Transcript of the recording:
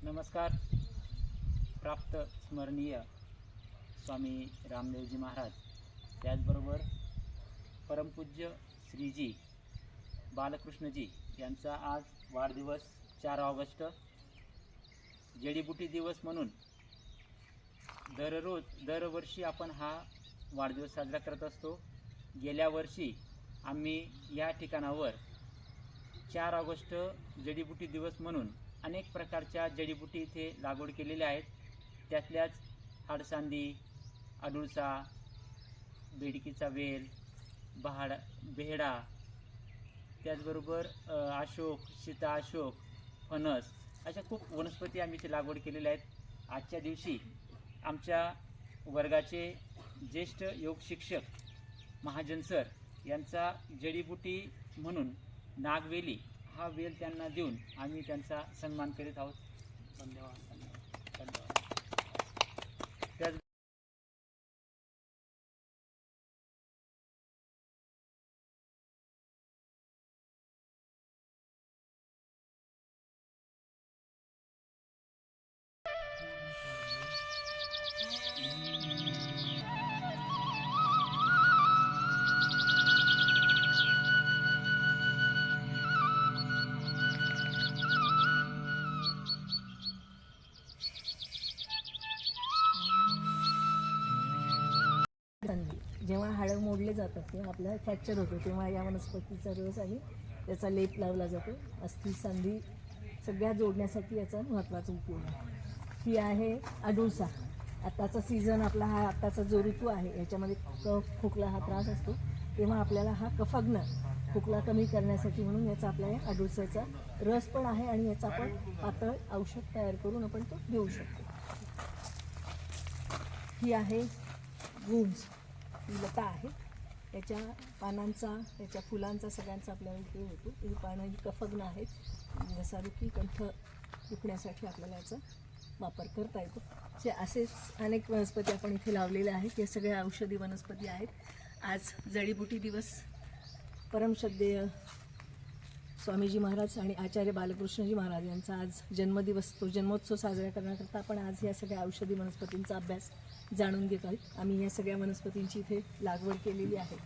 नमस्कार. प्राप्त स्मरणीय स्वामी रामदेवजी महाराज, त्याचबरोबर परमपूज्य श्रीजी बालकृष्णजी यांचा आज वाढदिवस 4 ऑगस्ट, जडीबुटी दिवस म्हणून दरवर्षी आपण हा वाढदिवस साजरा करत असतो. गेल्या वर्षी आम्ही या ठिकाणावर 4 ऑगस्ट जडीबुटी दिवस म्हणून अनेक प्रकारच्या जडीबुटी इथे लागवड केलेल्या आहेत. त्यातल्याच हाडसांदी, अडुळसा, बेडकीचा वेल, बेहडा, त्याचबरोबर अशोक, सीता अशोक, फणस अशा खूप वनस्पती आम्ही इथे लागवड केलेल्या आहेत. आजच्या दिवशी आमच्या वर्गाचे ज्येष्ठ योग शिक्षक महाजन सर यांचा जडीबुटी म्हणून नागवेली हा वेल त्यांना देऊन आम्ही त्यांचा सन्मान करीत आहोत. धन्यवाद. त्याच जेव्हा हाडं मोडले जातात तेव्हा आपल्याला फ्रॅक्चर होतो, तेव्हा या वनस्पतीचा रस आणि त्याचा लेप लावला जातो. अस्थि संधी सगळ्या जोडण्यासाठी याचा महत्त्वाचा उपयोग आहे. ही आहे अडुळसा. आत्ताचा सीझन आपला हा आत्ताचा जो ऋतू आहे याच्यामध्ये कफ खोकला हा त्रास असतो, तेव्हा आपल्याला हा कफग्न खोकला कमी करण्यासाठी म्हणून याचा आपल्या अडुळसाचा रस पण आहे आणि याचा आपण पातळ औषध तयार करून आपण तो देऊ शकतो. ही आहे गुंज, ही लता आहे. याच्या पानांचा, याच्या फुलांचा सगळ्यांचा आपल्याला उपयोग होतो. ही पानं ही कफग्न आहेत, घसादुखी कंठ दुखण्यासाठी आपल्याला याचा वापर करता येतो. असेच अनेक वनस्पती आपण इथे लावलेल्या आहेत. या सगळ्या औषधी वनस्पती आहेत. आज जडीबुटी दिवस, परमश्रद्धेय स्वामीजी महाराज आणि आचार्य बालकृष्णजी महाराज यांचा आज जन्मदिवस, तो जन्मोत्सव साजरा करण्याकरता आपण आज या सगळ्या औषधी वनस्पतींचा अभ्यास जाणून घेत आहोत. आम्ही या सगळ्या वनस्पतींची इथे लागवड केलेली आहे.